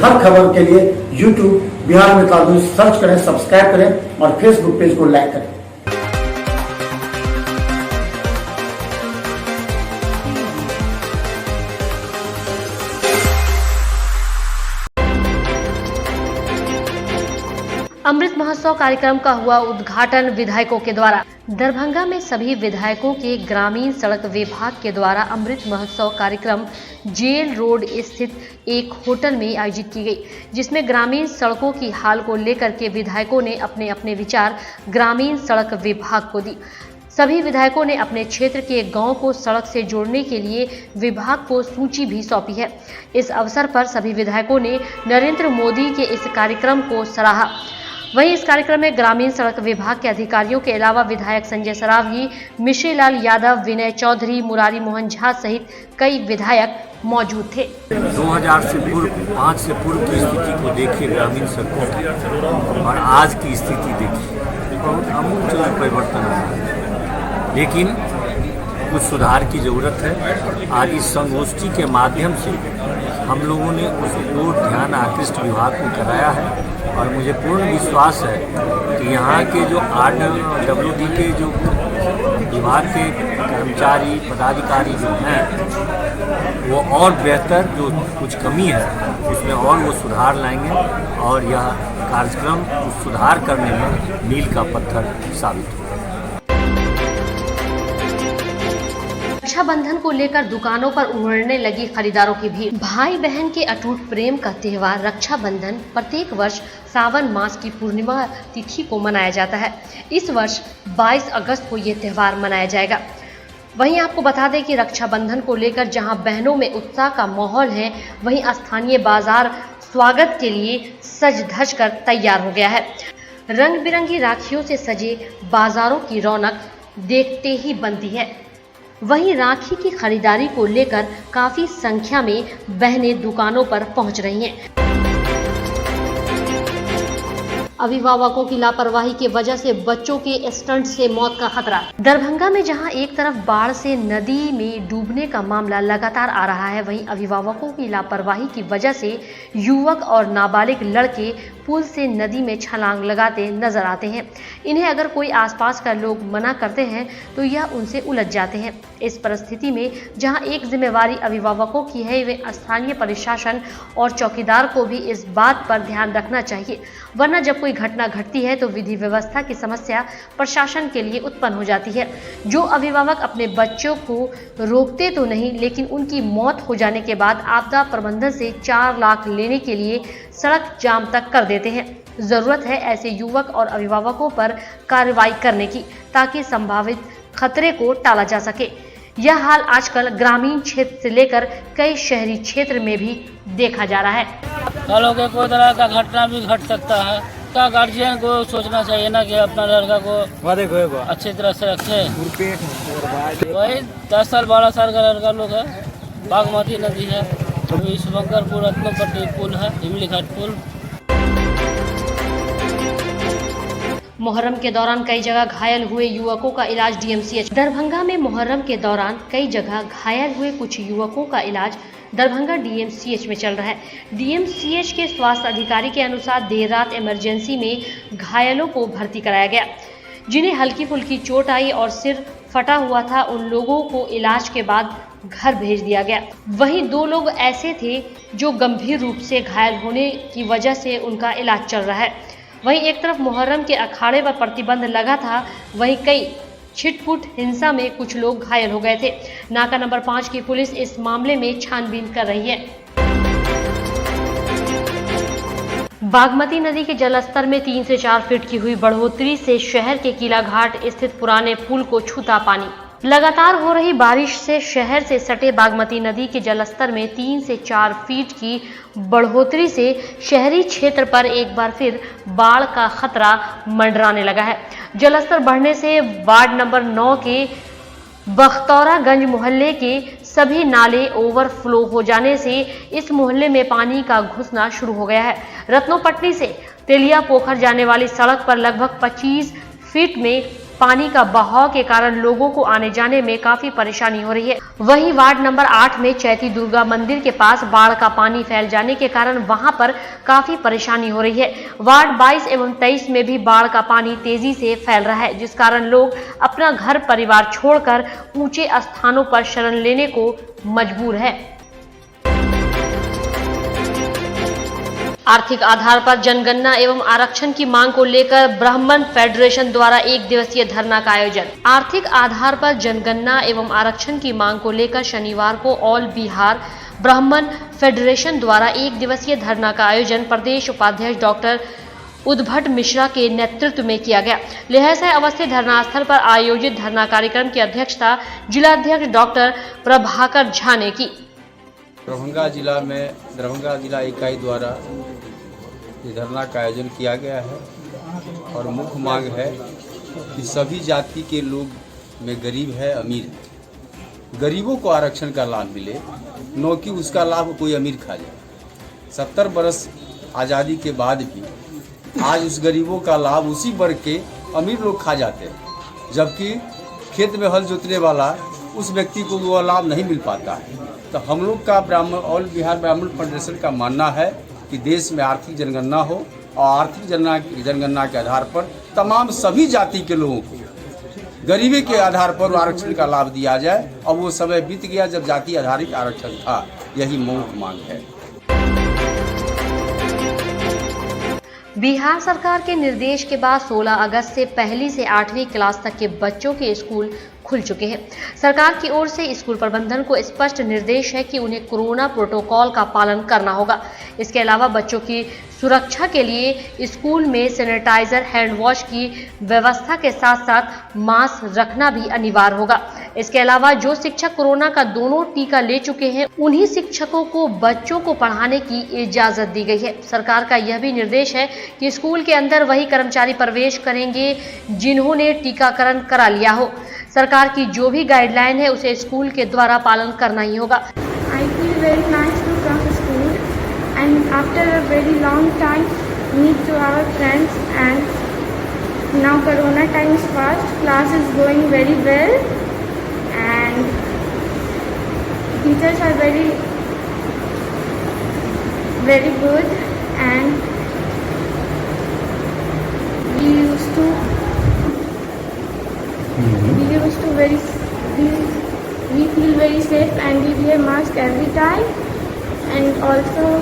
हर खबर के लिए YouTube Bihar Mithila news search करें, सब्सक्राइब करें और फेसबुक पेज को लाइक करें। अमृत महोत्सव कार्यक्रम का हुआ उद्घाटन विधायकों के द्वारा। दरभंगा में सभी विधायकों के ग्रामीण सड़क विभाग के द्वारा अमृत महोत्सव कार्यक्रम जेल रोड स्थित एक होटल में आयोजित की गई, जिसमें ग्रामीण सड़कों की हाल को लेकर के विधायकों ने अपने अपने विचार ग्रामीण सड़क विभाग को दी। सभी विधायकों ने अपने क्षेत्र के गांव को सड़क से जोड़ने के लिए विभाग को सूची भी सौंपी है। इस अवसर पर सभी विधायकों ने नरेंद्र मोदी के इस कार्यक्रम को सराहा। वहीं इस कार्यक्रम में ग्रामीण सड़क विभाग के अधिकारियों के अलावा विधायक संजय सरावगी, मिश्री लाल यादव, विनय चौधरी, मुरारी मोहन झा सहित कई विधायक मौजूद थे। 2000 से पूर्व 5 से पूर्व की स्थिति को देखिए, ग्रामीण सड़कों की, और आज की स्थिति देखिए, बहुत आमूल परिवर्तन है, लेकिन कुछ सुधार की ज़रूरत है। आज इस संगोष्ठी के माध्यम से हम लोगों ने उसको ध्यान आकृष्ट विभाग को कराया है और मुझे पूर्ण विश्वास है कि यहाँ के जो RWD के जो विभाग के कर्मचारी पदाधिकारी जो हैं वो और बेहतर, जो कुछ कमी है उसमें और वो सुधार लाएंगे और यह कार्यक्रम उस सुधार करने में मील का पत्थर साबित होगा। रक्षाबंधन को लेकर दुकानों पर उमड़ने लगी खरीदारों की भीड़। भाई बहन के अटूट प्रेम का त्योहार रक्षाबंधन प्रत्येक वर्ष सावन मास की पूर्णिमा तिथि को मनाया जाता है। इस वर्ष 22 अगस्त को ये त्योहार मनाया जाएगा। वहीं आपको बता दें कि रक्षाबंधन को लेकर जहां बहनों में उत्साह का माहौल है, वहीं स्थानीय बाजार स्वागत के लिए सज धज कर तैयार हो गया है। रंग बिरंगी राखियों से सजे बाजारों की रौनक देखते ही बनती है। वहीं राखी की खरीदारी को लेकर काफी संख्या में बहनें दुकानों पर पहुंच रही हैं। अभिभावकों की लापरवाही की वजह से बच्चों के स्टंट से मौत का खतरा। दरभंगा में जहां एक तरफ बाढ़ से नदी में डूबने का मामला लगातार आ रहा है, वहीं अभिभावकों की लापरवाही की वजह से युवक और नाबालिग लड़के पुल से नदी में छलांग लगाते नजर आते हैं। इन्हें अगर कोई आसपास का लोग मना करते हैं तो यह उनसे उलझ जाते हैं। इस परिस्थिति में जहां एक जिम्मेवारी अभिभावकों की है, वे स्थानीय प्रशासन और चौकीदार को भी इस बात पर ध्यान रखना चाहिए, वरना जब कोई घटना घटती है तो विधि व्यवस्था की समस्या प्रशासन के लिए उत्पन्न हो जाती है। जो अभिभावक अपने बच्चों को रोकते तो नहीं, लेकिन उनकी मौत हो जाने के बाद आपदा प्रबंधन से 4 लाख लेने के लिए सड़क जाम तक कर देते हैं। जरूरत है ऐसे युवक और अभिभावकों पर कार्रवाई करने की, ताकि संभावित खतरे को टाला जा सके। यह हाल आजकल ग्रामीण क्षेत्र से लेकर कई शहरी क्षेत्र में भी देखा जा रहा है। कल के कोई तरह का घटना भी घट सकता है, का गार्जियन को सोचना चाहिए ना कि अपना लड़का को अच्छी तरह से रखे। वही 10 साल 12 साल का लड़का लोग है। बागमती नदी है, शुभंकरपुर रत्नपट्टी पुल है, इमली घाट पुल। मुहर्रम के दौरान कई जगह घायल हुए युवकों का इलाज DMCH। दरभंगा में मुहर्रम के दौरान कई जगह घायल हुए कुछ युवकों का इलाज दरभंगा DMCH में चल रहा है। DMCH के स्वास्थ्य अधिकारी के अनुसार देर रात इमरजेंसी में घायलों को भर्ती कराया गया। जिन्हें हल्की फुल्की चोट आई और सिर फटा हुआ था, उन लोगों को इलाज के बाद घर भेज दिया गया। वहीं 2 लोग ऐसे थे जो गंभीर रूप से घायल होने की वजह से उनका इलाज चल रहा है। वहीं एक तरफ मुहर्रम के अखाड़े पर प्रतिबंध लगा था, वहीं कई छिटपुट हिंसा में कुछ लोग घायल हो गए थे। नाका नंबर 5 की पुलिस इस मामले में छानबीन कर रही है। बागमती नदी के जलस्तर में 3 से 4 फीट की हुई बढ़ोतरी से शहर के किला घाट स्थित पुराने पुल को छूता पानी। लगातार हो रही बारिश से शहर से सटे बागमती नदी के जलस्तर में 3 से 4 फीट की बढ़ोतरी से शहरी क्षेत्र पर एक बार फिर बाढ़ का खतरा मंडराने लगा है। जलस्तर बढ़ने से वार्ड नंबर 9 के बख्तौरागंज मोहल्ले के सभी नाले ओवरफ्लो हो जाने से इस मोहल्ले में पानी का घुसना शुरू हो गया है। रत्नोपट्टी से तेलिया पोखर जाने वाली सड़क पर लगभग 25 फीट में पानी का बहाव के कारण लोगों को आने जाने में काफी परेशानी हो रही है। वहीं वार्ड नंबर 8 में चैती दुर्गा मंदिर के पास बाढ़ का पानी फैल जाने के कारण वहां पर काफी परेशानी हो रही है। वार्ड 22 एवं 23 में भी बाढ़ का पानी तेजी से फैल रहा है, जिस कारण लोग अपना घर परिवार छोड़कर ऊंचे स्थानों पर शरण लेने को मजबूर है। आर्थिक आधार पर जनगणना एवं आरक्षण की मांग को लेकर ब्राह्मण फेडरेशन द्वारा 1 दिवसीय धरना का आयोजन। आर्थिक आधार पर जनगणना एवं आरक्षण की मांग को लेकर शनिवार को ऑल बिहार ब्राह्मण फेडरेशन द्वारा 1 दिवसीय धरना का आयोजन प्रदेश उपाध्यक्ष डॉक्टर उद्भट मिश्रा के नेतृत्व में किया गया। लहरसराय अवस्थित धरना स्थल पर आयोजित धरना कार्यक्रम की अध्यक्षता जिलाध्यक्ष डॉक्टर प्रभाकर झा ने की। दरभंगा जिला इकाई द्वारा ये धरना का आयोजन किया गया है और मुख्य मांग है कि सभी जाति के लोग में गरीब है अमीर है, गरीबों को आरक्षण का लाभ मिले, न कि उसका लाभ कोई अमीर खा जाए। 70 बरस आज़ादी के बाद भी आज उस गरीबों का लाभ उसी वर्ग के अमीर लोग खा जाते हैं, जबकि खेत में हल जोतने वाला उस व्यक्ति को वो लाभ नहीं मिल पाता है। तो हम लोग का ऑल बिहार ब्राह्मण फेडरेशन का मानना है कि देश में आर्थिक जनगणना हो और आर्थिक जनगणना के आधार पर तमाम सभी जाति के लोगों को गरीबी के आधार पर आरक्षण का लाभ दिया जाए। और वो समय बीत गया जब जाति आधारित आरक्षण था। यही मुख्य मांग है। बिहार सरकार के निर्देश के बाद 16 अगस्त से 1ली से 8वीं क्लास तक के बच्चों के स्कूल खुल चुके हैं। सरकार की ओर से स्कूल प्रबंधन को स्पष्ट निर्देश है कि उन्हें कोरोना प्रोटोकॉल का पालन करना होगा। इसके अलावा बच्चों की सुरक्षा के लिए स्कूल में सैनिटाइजर, हैंड वॉश की व्यवस्था के साथ साथ मास्क रखना भी अनिवार्य होगा। इसके अलावा जो शिक्षक कोरोना का दोनों टीका ले चुके हैं, उन्हीं शिक्षकों को बच्चों को पढ़ाने की इजाजत दी गई है। सरकार का यह भी निर्देश है कि स्कूल के अंदर वही कर्मचारी प्रवेश करेंगे जिन्होंने टीकाकरण करा लिया हो। सरकार की जो भी गाइडलाइन है उसे स्कूल के द्वारा पालन करना ही होगा। I feel very nice to come to school and after a very long time meet to our friends, and now corona time is past, class is going very well and teachers are very good, and we used to we feel very safe and we wear mask every time and also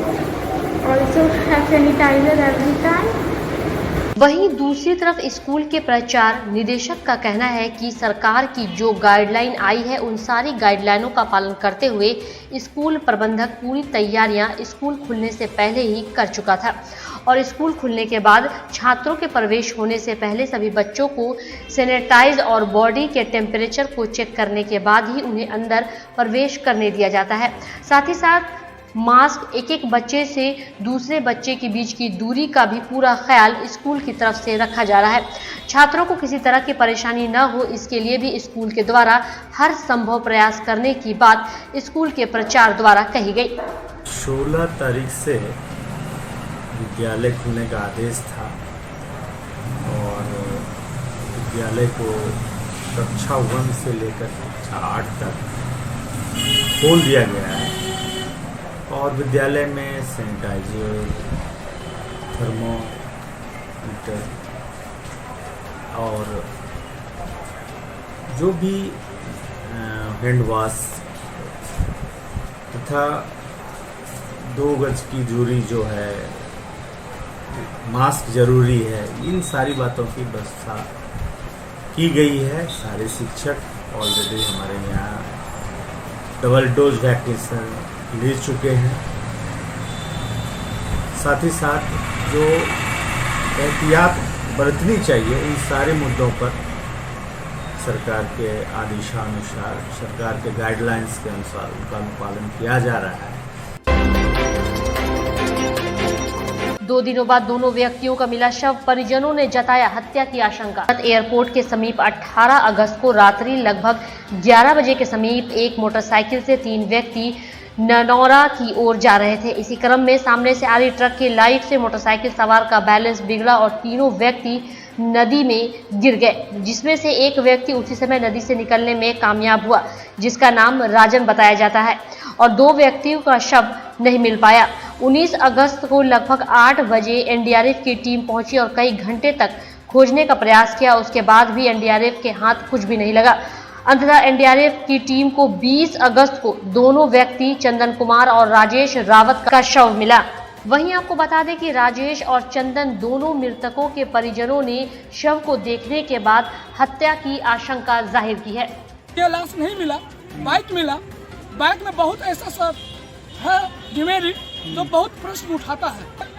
have sanitizer every time. वहीं दूसरी तरफ school के प्रचार निदेशक का कहना है कि सरकार की जो गाइडलाइन आई है उन सारी गाइडलाइनों का पालन करते हुए स्कूल प्रबंधक पूरी तैयारियां स्कूल खुलने से पहले ही कर चुका था और स्कूल खुलने के बाद छात्रों के प्रवेश होने से पहले सभी बच्चों को सैनिटाइज और बॉडी के टेम्परेचर को चेक करने के बाद ही उन्हें अंदर प्रवेश करने दिया जाता है। साथ ही साथ मास्क, एक बच्चे से दूसरे बच्चे के बीच की दूरी का भी पूरा ख्याल स्कूल की तरफ से रखा जा रहा है। छात्रों को किसी तरह की परेशानी न हो, इसके लिए भी स्कूल के द्वारा हर संभव प्रयास करने की बात स्कूल के प्रचार द्वारा कही गई। 16 तारीख से विद्यालय खुलने का आदेश था और विद्यालय को कक्षा 1 से लेकर कक्षा 8 तक खोल दिया गया है और विद्यालय में सैनिटाइजर, थर्मोमीटर और जो भी हैंड वॉश तथा 2 गज की दूरी जो है, मास्क जरूरी है, इन सारी बातों की व्यवस्था की गई है। सारे शिक्षक ऑलरेडी हमारे यहाँ डबल डोज वैक्सीनेशन ले चुके हैं। साथ ही साथ जो एहतियात बरतनी चाहिए इन सारे मुद्दों पर सरकार के आदेशानुसार, सरकार के गाइडलाइंस के अनुसार उनका पालन किया जा रहा है। 2 दिनों बाद दोनों व्यक्तियों का मिला शव, परिजनों ने जताया हत्या की आशंका। एयरपोर्ट के समीप 18 अगस्त को रात्रि लगभग 11 बजे के समीप एक मोटरसाइकिल से 3 व्यक्ति ननौरा की ओर जा रहे थे। इसी क्रम में सामने से आ रही ट्रक की लाइट से मोटरसाइकिल सवार का बैलेंस बिगड़ा और तीनों व्यक्ति नदी में गिर गए, जिसमें से एक व्यक्ति उसी समय नदी से निकलने में कामयाब हुआ, जिसका नाम राजन बताया जाता है, और 2 व्यक्तियों का शव नहीं मिल पाया। 19 अगस्त को लगभग 8 बजे एनडीआरएफ की टीम पहुंची और कई घंटे तक खोजने का प्रयास किया। उसके बाद भी एनडीआरएफ के हाथ कुछ भी नहीं लगा। अंततः एनडीआरएफ की टीम को 20 अगस्त को दोनों व्यक्ति चंदन कुमार और राजेश रावत का शव मिला। वहीं आपको बता दें कि राजेश और चंदन दोनों मृतकों के परिजनों ने शव को देखने के बाद हत्या की आशंका जाहिर की है। ये लाश नहीं मिला, बाइक मिला। बाइक में बहुत ऐसा सब है डिमेरिट जो बहुत प्रश्न उठाता है।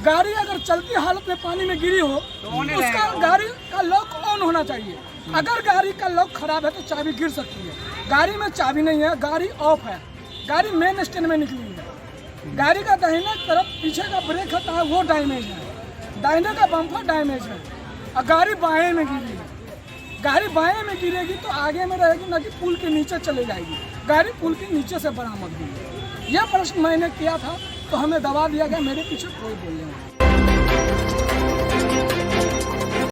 गाड़ी अगर चलती हालत में पानी में गिरी हो तो उसका गाड़ी का लॉक ऑन होना चाहिए। अगर गाड़ी का लॉक खराब है तो चाबी गिर सकती है। गाड़ी में चाबी नहीं है, गाड़ी ऑफ है, गाड़ी मेन स्टैंड में निकली है। गाड़ी का दाहिने तरफ पीछे का ब्रेक होता है वो डैमेज है, दाहिने का बम्पर डैमेज है और गाड़ी बाएं में गिरी है। गाड़ी बाएं में गिरेगी तो आगे में रहेगी ना कि पुल के नीचे चले जाएगी। गाड़ी पुल के नीचे से बरामद हुई है। यह प्रश्न मैंने किया था तो हमें दबा दिया गया, मेरे पीछे कोई बोलने वाला।